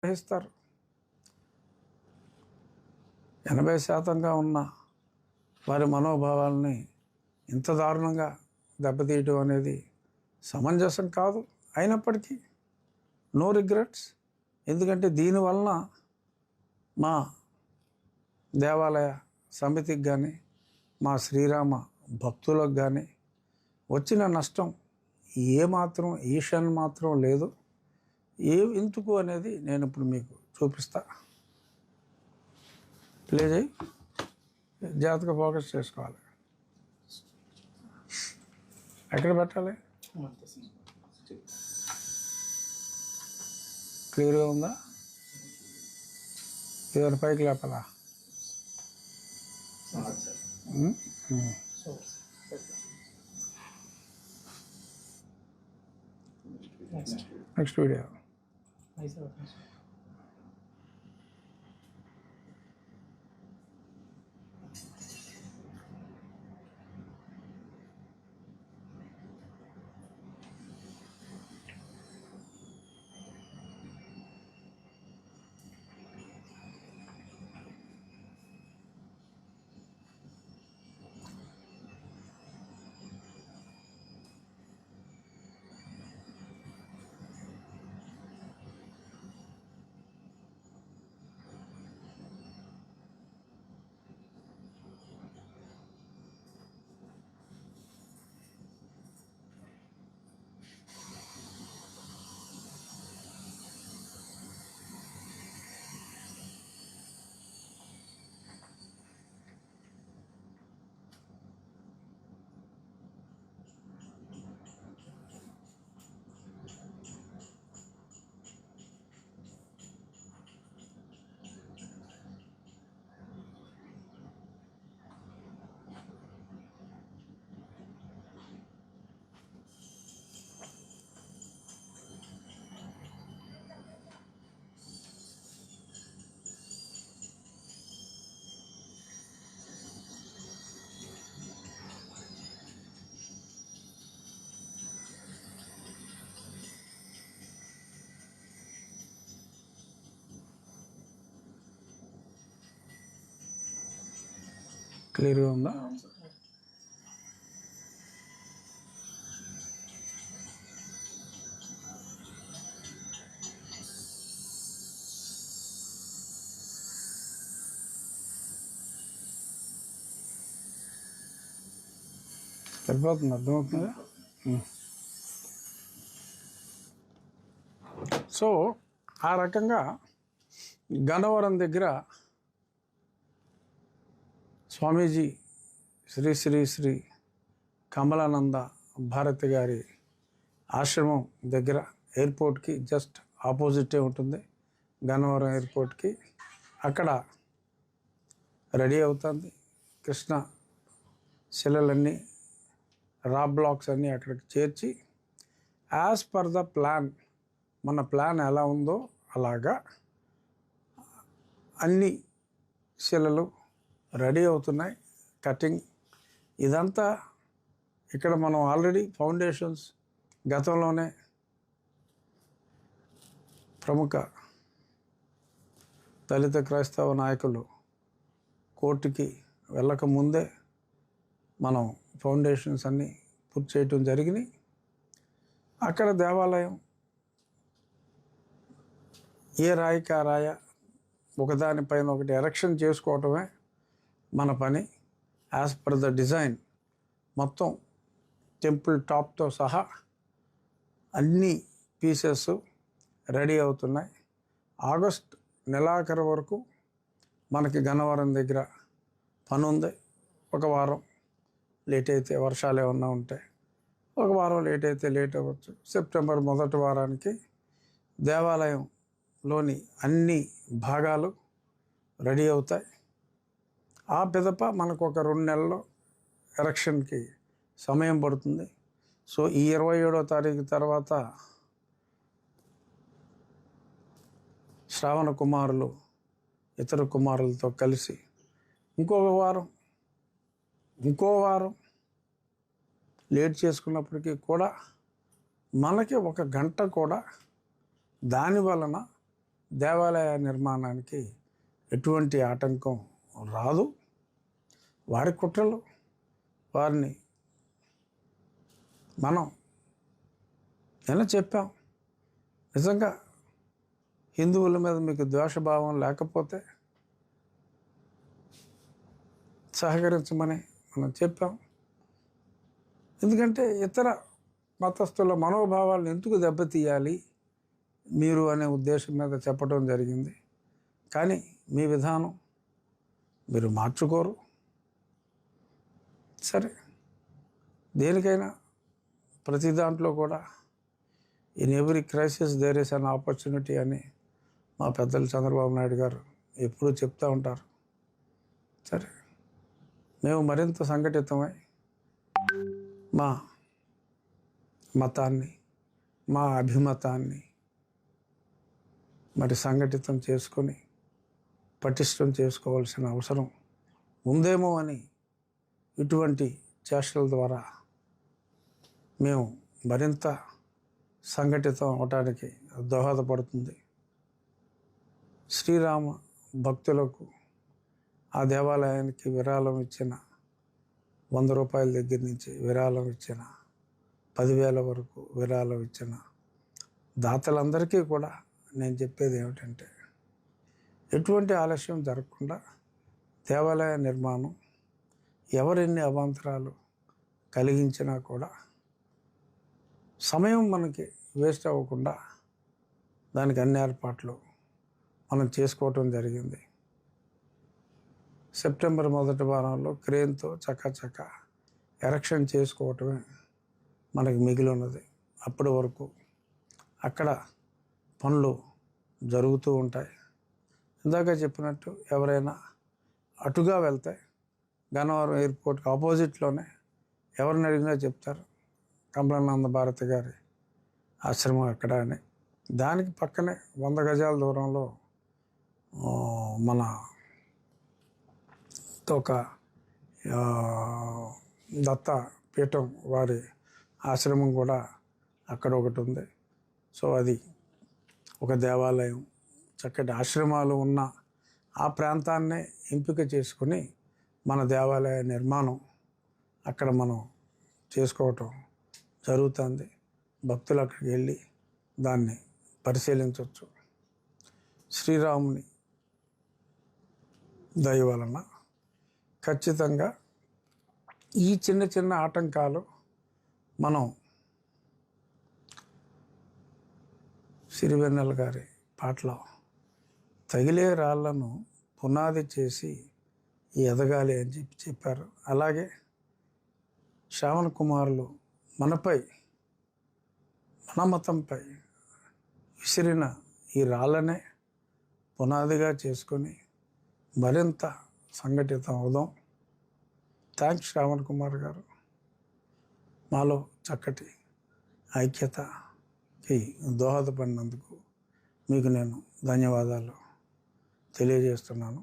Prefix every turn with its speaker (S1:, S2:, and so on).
S1: గ్రహిస్తారు. 80% ఉన్న వారి మనోభావాల్ని ఇంత దారుణంగా దెబ్బతీయటం అనేది సమంజసం కాదు. అయినప్పటికీ నో రిగ్రెట్స్. ఎందుకంటే దీనివలన మా దేవాలయ సమితికి కానీ మా శ్రీరామ భక్తులకు కానీ వచ్చిన నష్టం ఏమాత్రం ఈషన్ మాత్రం లేదు. ఎందుకు అనేది నేను ఇప్పుడు మీకు చూపిస్తా. ప్లే చేయి. జాగ్రత్తగా ఫోకస్ చేసుకోవాలి. ఎక్కడ పెట్టాలి? క్లియర్గా ఉందా? ఏదైనా పైకి లేపాలా? Next video. క్లియర్గా ఉందా? సరిపోతుంది, అర్థమవుతుందా? సో ఆ రకంగా గన్నవరం దగ్గర స్వామీజీ శ్రీ శ్రీ శ్రీ కమలానంద భారతి గారి ఆశ్రమం దగ్గర ఎయిర్పోర్ట్కి జస్ట్ ఆపోజిటే ఉంటుంది, గన్నవరం ఎయిర్పోర్ట్కి. అక్కడ రెడీ అవుతుంది. కృష్ణ శిలలన్నీ, రా బ్లాక్స్ అన్నీ అక్కడికి చేర్చి యాజ్ పర్ ద ప్లాన్, మన ప్లాన్ ఎలా ఉందో అలాగా అన్ని శిలలు రెడీ అవుతున్నాయి. కటింగ్ ఇదంతా ఇక్కడ మనం ఆల్రెడీ ఫౌండేషన్స్ గతంలోనే ప్రముఖ దళిత క్రైస్తవ నాయకులు కోర్టుకి వెళ్ళక ముందే మనం ఫౌండేషన్స్ అన్నీ పూర్తి చేయటం జరిగినాయి. అక్కడ దేవాలయం ఏ రాయికి ఆ రాయ ఒకదానిపైన ఒకటి ఎరెక్షన్ చేసుకోవటమే మన పని. యాజ్ పర్ ద డిజైన్ మొత్తం టెంపుల్ టాప్తో సహా అన్ని పీసెస్ రెడీ అవుతున్నాయి. ఆగస్ట్ నెలాఖరు వరకు మనకి గన్నవరం దగ్గర పని ఉంది. ఒక వారం లేట్ అయితే, వర్షాలు ఏమన్నా ఉంటే ఒక వారం లేట్ అయితే లేట్ అవ్వచ్చు. సెప్టెంబర్ మొదటి వారానికి దేవాలయంలోని అన్ని భాగాలు రెడీ అవుతాయి. ఆ పిదప మనకు ఒక 2 నెలల్లో ఎలక్షన్కి సమయం పడుతుంది. సో ఈ 27వ తారీఖు తర్వాత శ్రావణ కుమారులు ఇతర కుమారులతో కలిసి ఇంకో వారం లేట్ చేసుకున్నప్పటికీ కూడా మనకి 1 గంట కూడా దాని వలన దేవాలయ నిర్మాణానికి ఎటువంటి ఆటంకం రాదు. వారి కుట్రలు వారిని మనం నిన్న చెప్పాం. నిజంగా హిందువుల మీద మీకు ద్వేషభావం లేకపోతే సహకరించమని మనం చెప్పాం. ఎందుకంటే ఇతర మతస్థుల మనోభావాలను ఎందుకు దెబ్బతీయాలి మీరు అనే ఉద్దేశం మీద చెప్పడం జరిగింది. కానీ మీ విధానం మీరు మార్చుకోరు. సరే, దేనికైనా ప్రతి దాంట్లో కూడా in every crisis there is an opportunity అని మా పెద్దలు చంద్రబాబు నాయుడు గారు ఎప్పుడూ చెప్తూ ఉంటారు. సరే, మేము మరింత సంఘటితమై మా మతాన్ని, మా అభిమతాన్ని మరి సంఘటితం చేసుకొని పటిష్టం చేసుకోవాల్సిన అవసరం ఉందేమో అని ఇటువంటి చేష్టల ద్వారా మేము మరింత సంఘటితం అవటానికి దోహదపడుతుంది. శ్రీరామ భక్తులకు ఆ దేవాలయానికి విరాళం ఇచ్చిన 100 రూపాయల దగ్గర నుంచి విరాళం ఇచ్చిన 10,000 వరకు విరాళం ఇచ్చిన దాతలందరికీ కూడా నేను చెప్పేది ఏమిటంటే, ఎటువంటి ఆలస్యం జరగకుండా దేవాలయ నిర్మాణం ఎవరెన్ని అవాంతరాలు కలిగించినా కూడా సమయం మనకి వేస్ట్ అవ్వకుండా దానికి అన్ని ఏర్పాట్లు మనం చేసుకోవటం జరిగింది. సెప్టెంబర్ మొదటి వారంలో క్రేన్తో చకచక ఎరెక్షన్ చేసుకోవటమే మనకి మిగిలి ఉన్నది. అప్పటి వరకు అక్కడ పనులు జరుగుతూ ఉంటాయి. ఇందాక చెప్పినట్టు ఎవరైనా అటుగా వెళ్తే గన్నవరం ఎయిర్పోర్ట్కి ఆపోజిట్లోనే ఎవరిని అడిగినా చెప్తారు కమలానంద భారతి గారి ఆశ్రమం ఎక్కడ అని. దానికి పక్కనే 100 గజాల దూరంలో మన ఒక దత్త పీఠం వారి ఆశ్రమం కూడా అక్కడ ఒకటి ఉంది. సో అది ఒక దేవాలయం, చక్కటి ఆశ్రమాలు ఉన్న ఆ ప్రాంతాన్నే ఎంపిక చేసుకుని మన దేవాలయ నిర్మాణం అక్కడ మనం చేసుకోవటం జరుగుతుంది. భక్తులు అక్కడికి వెళ్ళి దాన్ని పరిశీలించవచ్చు. శ్రీరాముని దయ వలన ఖచ్చితంగా ఈ చిన్న చిన్న ఆటంకాలు మనం సిరివెన్నెల గారి పాటలో తగిలే రాళ్లను పునాది చేసి ఎదగాలి అని చెప్పారు. అలాగే శ్రావణ కుమారులు మనపై, మన మతంపై విసిరిన ఈ రాళ్ళనే పునాదిగా చేసుకొని మరింత సంఘటితం అవుదాం. థ్యాంక్స్ శ్రావణ్ కుమార్ గారు. మాలో చక్కటి ఐక్యతకి దోహదపడినందుకు మీకు నేను ధన్యవాదాలు తెలియజేస్తున్నాను.